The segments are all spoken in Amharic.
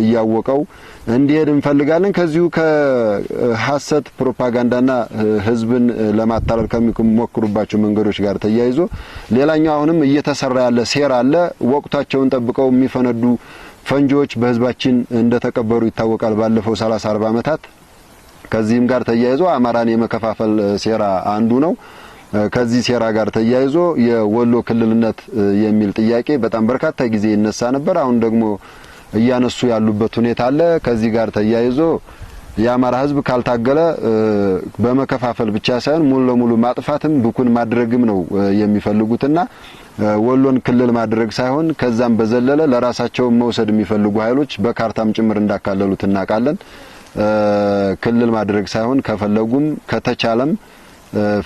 እያወቀው እንዲሄድ እንፈልጋለን። ከዚሁ ከሐሰት ፕሮፓጋንዳና ህዝብን ለማታለል ከሚሞክሩባቸው መንገዶች ጋር ተያይዞ ሌላኛው አሁንም እየተሰራ ያለ ሴራ አለ። ወቅታቸውን ጠብቀው የሚፈነዱ ፈንጆች በህዝባችን እንደተቀበሩ ይታወቃል ባለፈው 30-40 ዓመታት። ከዚህም ጋር ተያይዞ አማራን የመከፋፈል ሴራ አንዱ ነው። ከዚህ ሴራ ጋር ተያይዞ የወሎ ክልልነት የሚል ጥያቄ በጣም በርካታ ጊዜ ይነሳ ነበር። አሁን ደግሞ እያነሱ ያሉበት ሁኔታ አለ። ከዚህ ጋር ተያይዞ የአማራ ህዝብ ካልታገለ በመከፋፈል ብቻ ሳይሆን ሙሉ ለሙሉ ማጥፋትም ብኩን ማድረግም ነው የሚፈልጉትና ወሎን ክልል ማድረግ ሳይሆን ከዛም በዘለለ ለራሳቸው መውሰድ የሚፈልጉ ኃይሎች በካርታም ጭምር እንዳካለሉት እናውቃለን። ክልል ማድረግ ሳይሆን ከፈለጉም ከተቻለም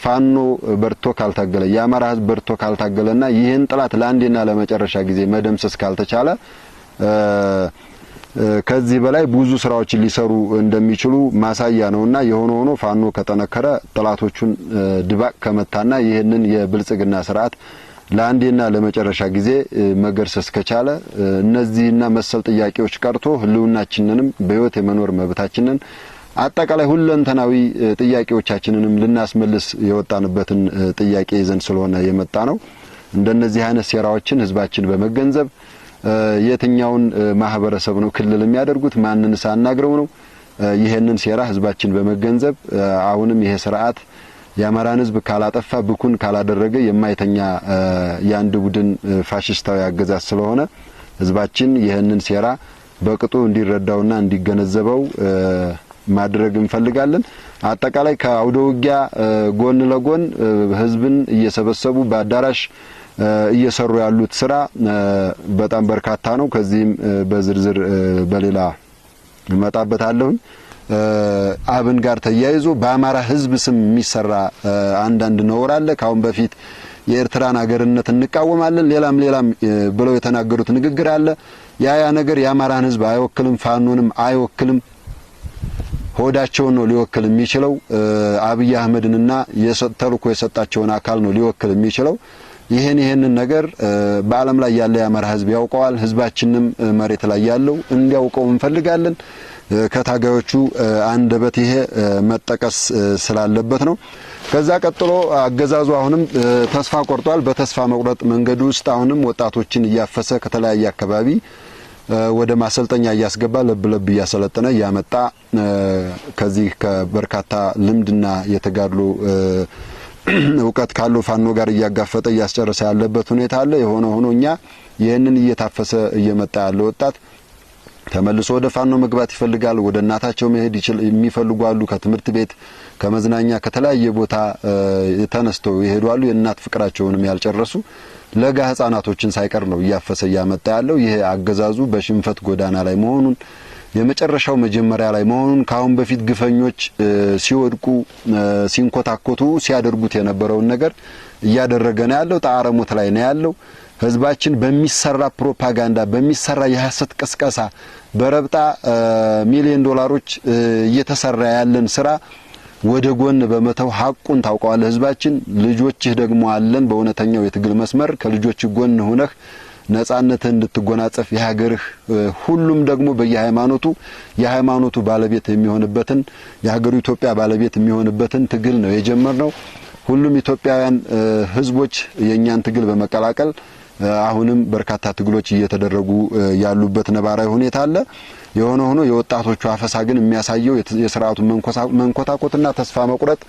ፋኖ በርቶ ካልታገለ የአማራ ህዝብ በርቶ ካልታገለና ይህን ጥላት ለአንዴና ለመጨረሻ ጊዜ መደምሰስ ካልተቻለ ከዚህ በላይ ብዙ ስራዎችን ሊሰሩ እንደሚችሉ ማሳያ ነውና የሆነ ሆኖ ፋኖ ከጠነከረ ጥላቶቹን ድባቅ ከመታና ይህንን የብልጽግና ስርዓት ለአንዴና ለመጨረሻ ጊዜ መገርሰስ ከቻለ እነዚህና መሰል ጥያቄዎች ቀርቶ ህልውናችንንም በህይወት የመኖር መብታችንን አጠቃላይ ሁለንተናዊ ጥያቄዎቻችንንም ልናስመልስ የወጣንበትን ጥያቄ ይዘን ስለሆነ የመጣ ነው። እንደነዚህ አይነት ሴራዎችን ህዝባችን በመገንዘብ የትኛውን ማህበረሰብ ነው ክልል የሚያደርጉት ማንን ሳናግረው ነው ይሄንን ሴራ ህዝባችን በመገንዘብ አሁንም ይሄ ስርዓት የአማራን ህዝብ ካላጠፋ ብኩን ካላደረገ የማይተኛ ያንድ ቡድን ፋሽስታዊ አገዛዝ ስለሆነ ህዝባችን ይሄንን ሴራ በቅጡ እንዲረዳውና እንዲገነዘበው ማድረግ እንፈልጋለን። አጠቃላይ ከአውደ ውጊያ ጎን ለጎን ህዝብን እየሰበሰቡ በአዳራሽ እየሰሩ ያሉት ስራ በጣም በርካታ ነው። ከዚህም በዝርዝር በሌላ እመጣበታለሁ። አብን ጋር ተያይዞ በአማራ ህዝብ ስም የሚሰራ አንዳንድ ነውር አለ። ካሁን በፊት የኤርትራን ሀገርነት እንቃወማለን ሌላም ብለው የተናገሩት ንግግር አለ። ያ ነገር የአማራን ህዝብ አይወክልም፣ ፋኖንም አይወክልም። ሆዳቸውን ነው ሊወክል የሚችለው። አብይ አህመድንና ተልእኮ የሰጣቸውን አካል ነው ሊወክል የሚችለው። ይሄንን ነገር በአለም ላይ ያለ የአማራ ህዝብ ያውቀዋል። ህዝባችንም መሬት ላይ ያለው እንዲያውቀው እንፈልጋለን። ከታጋዮቹ አንደበት ይሄ መጠቀስ ስላለበት ነው። ከዛ ቀጥሎ አገዛዙ አሁንም ተስፋ ቆርጧል። በተስፋ መቁረጥ መንገድ ውስጥ አሁንም ወጣቶችን እያፈሰ ከተለያየ አካባቢ ወደ ማሰልጠኛ እያስገባ ለብ እያሰለጠነ ያመጣ ከዚህ ከበርካታ ልምድና የተጋድሎ እውቀት ካለው ፋኖ ጋር እያጋፈጠ እያስጨረሰ ያለበት ሁኔታ አለ። የሆነ ሆኖ እኛ ይሄንን እየታፈሰ እየመጣ ያለ ወጣት ተመልሶ ወደ ፋኖ መግባት ይፈልጋል። ወደ እናታቸው መሄድ የሚፈልጉ አሉ። ከትምህርት ቤት ከመዝናኛ ከተለያየ ቦታ ተነስተው ይሄዳሉ። የእናት ፍቅራቸውንም ያልጨረሱ ለጋ ህፃናቶችን ሳይቀር ነው እያፈሰ እያመጣ ያለው። ይሄ አገዛዙ በሽንፈት ጎዳና ላይ መሆኑን የመጨረሻው መጀመሪያ ላይ መሆኑን ካሁን በፊት ግፈኞች ሲወድቁ ሲንኮታኮቱ ሲያደርጉት የነበረውን ነገር እያደረገ ነው ያለው። ጣዓረሞት ላይ ነው ያለው። ህዝባችን በሚሰራ ፕሮፓጋንዳ በሚሰራ የሐሰት ቅስቀሳ በረብጣ ሚሊዮን ዶላሮች እየተሰራ ያለን ስራ ወደ ጎን በመተው ሐቁን ታውቀዋል። ህዝባችን ልጆችህ ደግሞ አለን በእውነተኛው የትግል መስመር ከልጆችህ ጎን ሆነህ ነጻነትን እንድትጎናጸፍ የሀገርህ ሁሉም ደግሞ የሃይማኖቱ ባለቤት የሚሆንበትን የሀገሩ ኢትዮጵያ ባለቤት የሚሆንበትን ትግል ነው የጀመርነው። ሁሉም ኢትዮጵያውያን ህዝቦች የኛን ትግል በመቀላቀል አሁንም በርካታ ትግሎች እየተደረጉ ያሉበት ነባራዊ ሁኔታ አለ። የሆነ ሆኖ የወጣቶቹ አፈሳ ግን የሚያሳየው የሥርዓቱ መንኮታኮትና ተስፋ መቁረጥ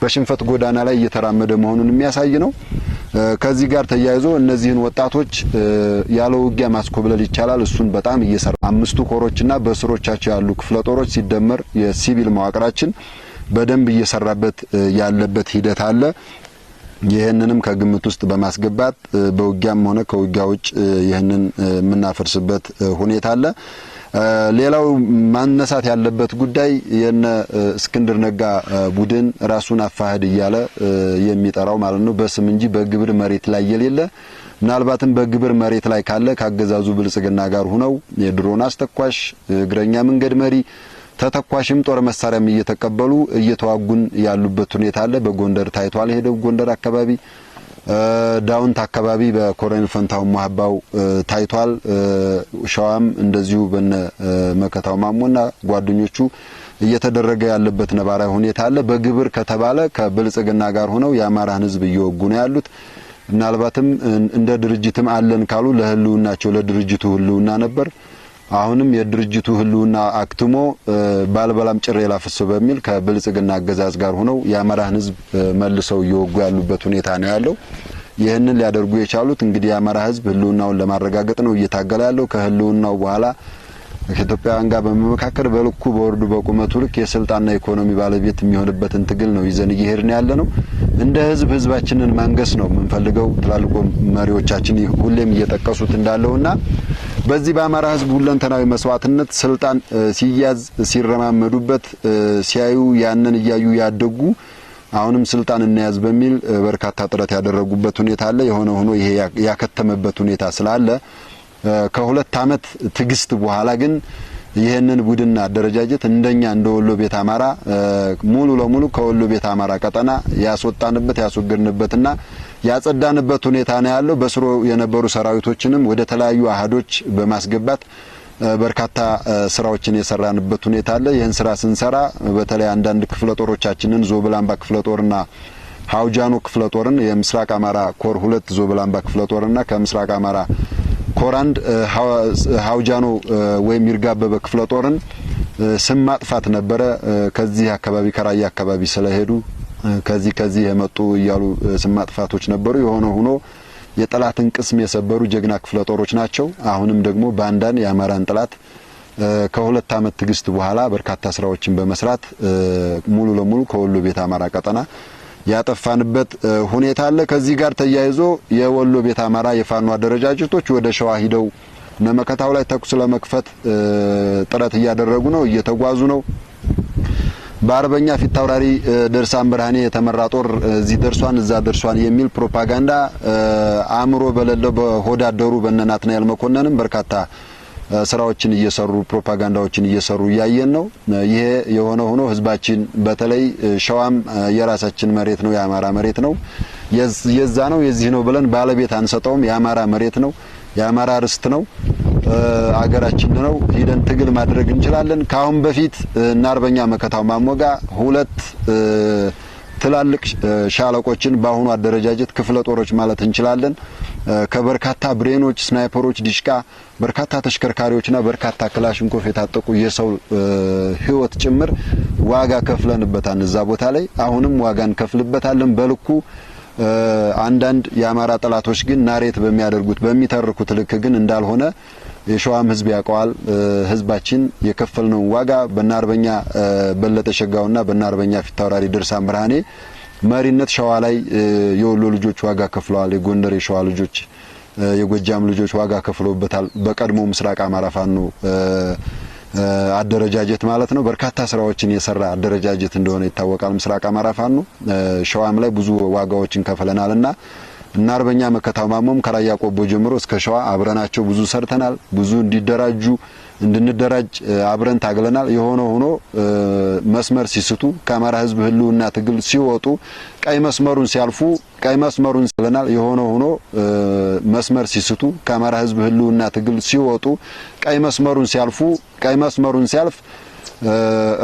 በሽንፈት ጎዳና ላይ እየተራመደ መሆኑን የሚያሳይ ነው። ከዚህ ጋር ተያይዞ እነዚህን ወጣቶች ያለ ውጊያ ማስኮብለል ይቻላል። እሱን በጣም እየሰራ አምስቱ ኮሮችና በስሮቻቸው ያሉ ክፍለ ጦሮች ሲደመር የሲቪል መዋቅራችን በደንብ እየሰራበት ያለበት ሂደት አለ። ይሄንንም ከግምት ውስጥ በማስገባት በውጊያም ሆነ ከውጊያ ውጭ ይሄንን የምናፈርስበት ሁኔታ አለ። ሌላው ማነሳት ያለበት ጉዳይ የነ እስክንድር ነጋ ቡድን ራሱን አፋህድ እያለ የሚጠራው ማለት ነው በስም እንጂ በግብር መሬት ላይ የሌለ ምናልባትም በግብር መሬት ላይ ካለ ካገዛዙ ብልጽግና ጋር ሆነው የድሮን አስተኳሽ እግረኛ መንገድ መሪ ተተኳሽም ጦር መሳሪያም እየተቀበሉ እየተዋጉን ያሉበት ሁኔታ አለ። በጎንደር ታይቷል። ሄደው ጎንደር አካባቢ ዳውንት አካባቢ በኮሎኔል ፈንታው ማህባው ታይቷል። ሸዋም እንደዚሁ በነ መከታው ማሞና ጓደኞቹ እየተደረገ ያለበት ነባራዊ ሁኔታ አለ። በግብር ከተባለ ከብልጽግና ጋር ሆነው የአማራን ህዝብ እየወጉ ነው ያሉት። ምናልባትም እንደ ድርጅትም አለን ካሉ ለህልውናቸው ለድርጅቱ ህልውና ነበር። አሁንም የድርጅቱ ህልውና አክትሞ ባልበላም ጭሬ ላፍሶ በሚል ከብልጽግና አገዛዝ ጋር ሆነው የአማራን ህዝብ መልሰው እየወጉ ያሉበት ሁኔታ ነው ያለው። ይህንን ሊያደርጉ የቻሉት እንግዲህ የአማራ ህዝብ ህልውናውን ለማረጋገጥ ነው እየታገለ ያለው። ከህልውናው በኋላ ከኢትዮጵያውያን ጋር በመመካከር በልኩ በወርዱ በቁመቱ ልክ የስልጣንና ኢኮኖሚ ባለቤት የሚሆንበትን ትግል ነው ይዘን እየሄድን ያለ ነው። እንደ ህዝብ ህዝባችንን ማንገስ ነው የምንፈልገው። ትላልቆ መሪዎቻችን ሁሌም እየጠቀሱት እንዳለውና በዚህ በአማራ ህዝብ ሁለንተናዊ መስዋዕትነት ስልጣን ሲያዝ ሲረማመዱበት ሲያዩ ያንን እያዩ ያደጉ አሁንም ስልጣን እንያዝ በሚል በርካታ ጥረት ያደረጉበት ሁኔታ አለ። የሆነ ሆኖ ይሄ ያከተመበት ሁኔታ ስላለ ከሁለት አመት ትግስት በኋላ ግን ይሄንን ቡድንና አደረጃጀት እንደኛ እንደ ወሎ ቤት አማራ ሙሉ ለሙሉ ከወሎ ቤት አማራ ቀጠና ያስወጣንበት ያስወገድንበትና ያጸዳንበት ሁኔታ ነው ያለው። በስሮ የነበሩ ሰራዊቶችንም ወደ ተለያዩ አሃዶች በማስገባት በርካታ ስራዎችን የሰራንበት ሁኔታ አለ። ይህን ስራ ስንሰራ በተለይ አንዳንድ ክፍለ ጦሮቻችንን ዞብላምባ ክፍለ ጦርና ሀውጃኖ ክፍለ ጦርን የምስራቅ አማራ ኮር 2 ዞብላምባ ክፍለ ጦርና ከምስራቅ አማራ ኮር 1 ሀውጃኖ ወይም ይርጋበበ ክፍለ ጦርን ስም ማጥፋት ነበረ። ከዚህ አካባቢ ከራያ አካባቢ ስለሄዱ ከዚህ የመጡ እያሉ ስም ማጥፋቶች ነበሩ። የሆነ ሆኖ የጠላትን ቅስም የሰበሩ ጀግና ክፍለ ጦሮች ናቸው። አሁንም ደግሞ ባንዳን የአማራን ጠላት ከሁለት አመት ትግስት በኋላ በርካታ ስራዎችን በመስራት ሙሉ ለሙሉ ከወሎ ቤት አማራ ቀጠና ያጠፋንበት ሁኔታ አለ። ከዚህ ጋር ተያይዞ የወሎ ቤት አማራ የፋኖ አደረጃጀቶች ወደ ሸዋ ሂደው ነመከታው ላይ ተኩስ ለመክፈት ጥረት እያደረጉ ነው፣ እየተጓዙ ነው። በአርበኛ ፊት አውራሪ ደርሳን ብርሃኔ የተመራ ጦር እዚህ ደርሷን እዛ ደርሷን የሚል ፕሮፓጋንዳ አእምሮ በሌለው በሆዳደሩ በነናትናኤል መኮንንም በርካታ ስራዎችን እየሰሩ ፕሮፓጋንዳዎችን እየሰሩ ያየን ነው። ይሄ የሆነ ሆኖ ህዝባችን በተለይ ሸዋም የራሳችን መሬት ነው፣ የአማራ መሬት ነው፣ የዛ ነው የዚህ ነው ብለን ባለቤት አንሰጠውም። የአማራ መሬት ነው፣ የአማራ ርስት ነው፣ አገራችን ነው። ሂደን ትግል ማድረግ እንችላለን። ካሁን በፊት እና አርበኛ መከታው ማሞጋ 2 ትላልቅ ሻለቆችን በአሁኑ አደረጃጀት ክፍለ ጦሮች ማለት እንችላለን ከበርካታ ብሬኖች፣ ስናይፐሮች፣ ዲሽቃ በርካታ ተሽከርካሪዎችና በርካታ ክላሽንኮፍ የታጠቁ የሰው ህይወት ጭምር ዋጋ ከፍለንበታል። እዛ ቦታ ላይ አሁንም ዋጋ እንከፍልበታለን በልኩ። አንዳንድ የአማራ ጠላቶች ግን ናሬት በሚያደርጉት በሚተርኩት ልክ ግን እንዳልሆነ የሸዋም ህዝብ ያውቀዋል። ህዝባችን የከፈልነው ዋጋ በናርበኛ በለጠ ሸጋውና በናርበኛ ፊት አውራሪ ደርሳን ብርሃኔ መሪነት ሸዋ ላይ የወሎ ልጆች ዋጋ ከፍለዋል። የጎንደር የሸዋ ልጆች የጎጃም ልጆች ዋጋ ከፍለውበታል። በቀድሞ ምስራቅ አማራ ፋኖ አደረጃጀት ማለት ነው። በርካታ ስራዎችን የሰራ አደረጃጀት እንደሆነ ይታወቃል። ምስራቅ አማራ ፋኖ ሸዋም ላይ ብዙ ዋጋዎችን ከፍለናልና እና አርበኛ መከታው ማሞም ከራያ ቆቦ ጀምሮ እስከ ሸዋ አብረናቸው ብዙ ሰርተናል። ብዙ እንዲደራጁ እንድንደራጅ አብረን ታግለናል። የሆነ ሆኖ መስመር ሲስቱ ከአማራ ህዝብ ህልውና ትግል ሲወጡ ቀይ መስመሩን ሲያልፉ ቀይ መስመሩን ስለናል። የሆነ ሆኖ መስመር ሲስቱ ከአማራ ህዝብ ህልውና ትግል ሲወጡ ቀይ መስመሩን ሲያልፉ ቀይ መስመሩን ሲያልፍ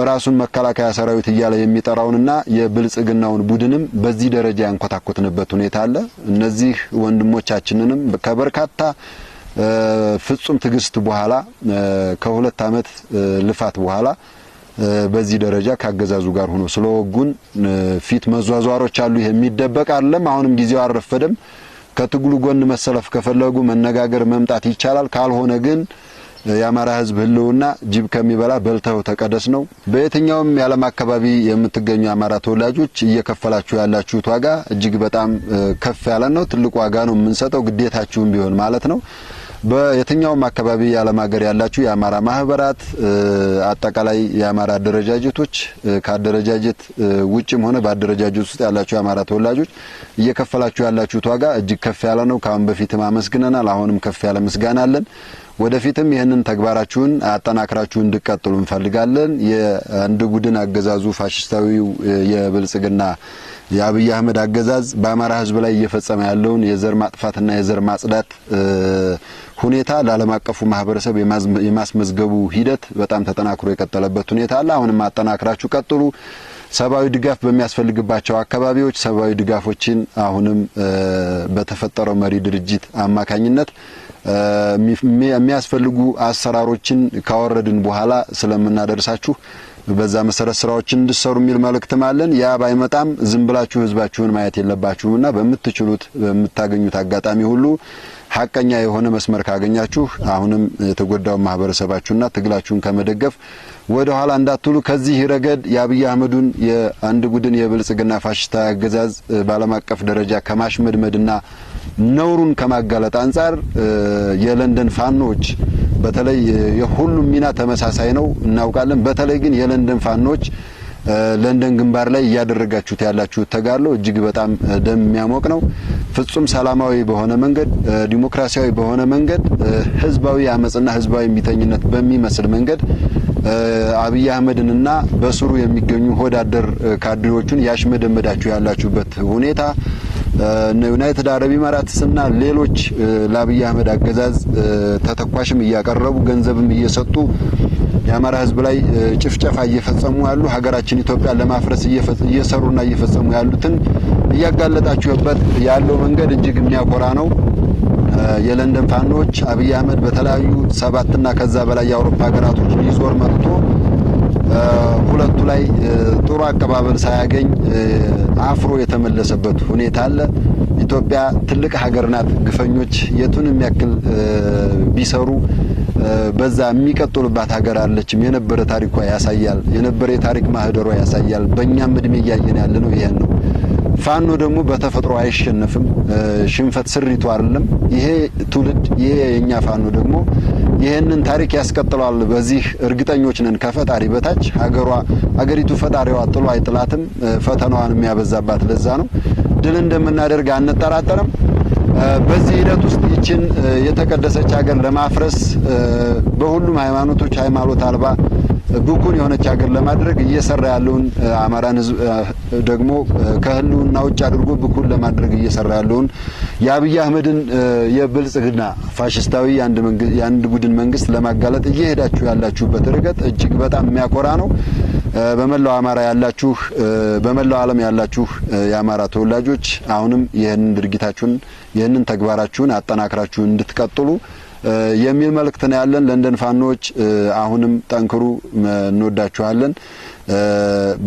ራሱን መከላከያ ሰራዊት እያለ የሚጠራውንና የብልጽግናውን ቡድንም በዚህ ደረጃ ያንኮታኮትንበት ሁኔታ አለ። እነዚህ ወንድሞቻችንንም ከበርካታ ፍጹም ትግስት በኋላ ከሁለት አመት ልፋት በኋላ በዚህ ደረጃ ካገዛዙ ጋር ሆኖ ስለወጉን ፊት መዟዟሮች አሉ። ይሄ የሚደበቅ አይደለም። አሁንም ጊዜው አልረፈደም። ከትግሉ ጎን መሰለፍ ከፈለጉ መነጋገር መምጣት ይቻላል። ካልሆነ ግን የአማራ ህዝብ ህልውና ጅብ ከሚበላ በልተው ተቀደስ ነው። በየትኛውም የዓለም አካባቢ የምትገኙ የአማራ ተወላጆች እየከፈላችሁ ያላችሁት ዋጋ እጅግ በጣም ከፍ ያለ ነው። ትልቅ ዋጋ ነው የምንሰጠው፣ ግዴታችሁም ቢሆን ማለት ነው። በየትኛውም አካባቢ የዓለም ሀገር ያላችሁ የአማራ ማህበራት፣ አጠቃላይ የአማራ አደረጃጀቶች፣ ከአደረጃጀት ውጭም ሆነ በአደረጃጀት ውስጥ ያላችሁ የአማራ ተወላጆች እየከፈላችሁ ያላችሁት ዋጋ እጅግ ከፍ ያለ ነው። ካሁን በፊትም አመስግነናል። አሁንም ከፍ ያለ ምስጋና አለን። ወደፊትም ይህንን ተግባራችሁን አጠናክራችሁ እንድትቀጥሉ እንፈልጋለን። የአንድ ቡድን አገዛዙ ፋሽስታዊው የብልጽግና የአብይ አህመድ አገዛዝ በአማራ ህዝብ ላይ እየፈጸመ ያለውን የዘር ማጥፋትና የዘር ማጽዳት ሁኔታ ለዓለም አቀፉ ማህበረሰብ የማስመዝገቡ ሂደት በጣም ተጠናክሮ የቀጠለበት ሁኔታ አለ። አሁንም አጠናክራችሁ ቀጥሉ። ሰብአዊ ድጋፍ በሚያስፈልግባቸው አካባቢዎች ሰብአዊ ድጋፎችን አሁንም በተፈጠረው መሪ ድርጅት አማካኝነት የሚያስፈልጉ አሰራሮችን ካወረድን በኋላ ስለምናደርሳችሁ በዛ መሰረት ስራዎችን እንድትሰሩ የሚል መልእክትም አለን። ያ ባይመጣም ዝም ብላችሁ ህዝባችሁን ማየት የለባችሁምና በምትችሉት በምታገኙት አጋጣሚ ሁሉ ሐቀኛ የሆነ መስመር ካገኛችሁ አሁንም የተጎዳው ማህበረሰባችሁና ትግላችሁን ከመደገፍ ወደ ኋላ እንዳትሉ። ከዚህ ረገድ የአብይ አህመዱን የአንድ ቡድን የብልጽግና ፋሽስታ አገዛዝ በዓለም አቀፍ ደረጃ ከማሽመድመድና ነውሩን ከማጋለጥ አንጻር የለንደን ፋኖች በተለይ የሁሉም ሚና ተመሳሳይ ነው እናውቃለን። በተለይ ግን የለንደን ፋኖች ለንደን ግንባር ላይ ያደረጋችሁት ያላችሁት ተጋድሎ እጅግ በጣም ደም የሚያሞቅ ነው። ፍጹም ሰላማዊ በሆነ መንገድ ዲሞክራሲያዊ በሆነ መንገድ ህዝባዊ አመጽና ህዝባዊ ሚተኝነት በሚመስል መንገድ አብይ አህመድንና በስሩ የሚገኙ ሆዳደር ካድሬዎቹን ያሽመደመዳችሁ ያላችሁበት ሁኔታ ዩናይትድ አረብ ኤሚሬትስና ሌሎች ለአብይ አህመድ አገዛዝ ተተኳሽም እያቀረቡ ገንዘብም እየሰጡ የአማራ ህዝብ ላይ ጭፍጨፋ እየፈጸሙ ያሉ ሀገራችን ኢትዮጵያ ለማፍረስ እየሰሩና እየፈጸሙ ያሉትን እያጋለጣችሁበት ያለው መንገድ እጅግ የሚያኮራ ነው። የለንደን ፋኖች አብይ አህመድ በተለያዩ 7 እና ከዛ በላይ የአውሮፓ ሀገራቶች ሊዞር መጥቶ ሁለቱ ላይ ጥሩ አቀባበል ሳያገኝ አፍሮ የተመለሰበት ሁኔታ አለ። ኢትዮጵያ ትልቅ ሀገር ናት። ግፈኞች የቱንም ያክል ቢሰሩ በዛ የሚቀጥሉባት ሀገር አለችም። የነበረ ታሪኳ ያሳያል። የነበረ የታሪክ ማህደሯ ያሳያል። በእኛም እድሜ እያየን ያለ ነው ይሄን ነው። ፋኖ ደግሞ በተፈጥሮ አይሸነፍም። ሽንፈት ስሪቱ አይደለም። ይሄ ትውልድ ይሄ የኛ ፋኖ ደግሞ ይሄንን ታሪክ ያስቀጥላል። በዚህ እርግጠኞች ነን። ከፈጣሪ በታች ሀገሪቱ ፈጣሪዋ ጥሎ አይጥላትም። ፈተናዋን የሚያበዛባት ለዛ ነው። ድል እንደምናደርግ አንጠራጠርም። በዚህ ሂደት ውስጥ ይችን የተቀደሰች ሀገር ለማፍረስ በሁሉም ሃይማኖቶች ሃይማኖት አልባ ብኩን የሆነች ሀገር ለማድረግ እየሰራ ያለውን አማራን ህዝብ ደግሞ ከህልውና ውጭ አድርጎ ብኩን ለማድረግ እየሰራ ያለውን የአብይ አህመድን የብልጽግና ፋሽስታዊ የአንድ ቡድን መንግስት ለማጋለጥ እየሄዳችሁ ያላችሁበት ርቀት እጅግ በጣም የሚያኮራ ነው። በመላው አማራ ያላችሁ በመላው ዓለም ያላችሁ የአማራ ተወላጆች አሁንም ይሄንን ድርጊታችሁን ይሄንን ተግባራችሁን አጠናክራችሁ እንድትቀጥሉ የሚል መልእክት ነው ያለን። ለንደን ፋኖች አሁንም ጠንክሩ፣ እንወዳችኋለን።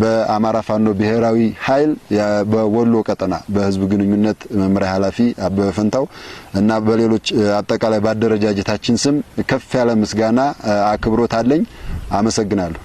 በአማራ ፋኖ ብሔራዊ ኃይል በወሎ ቀጠና በህዝብ ግንኙነት መምሪያ ኃላፊ አበበ ፈንታው እና በሌሎች አጠቃላይ ባደረጃጀታችን ስም ከፍ ያለ ምስጋና አክብሮት አለኝ። አመሰግናለሁ።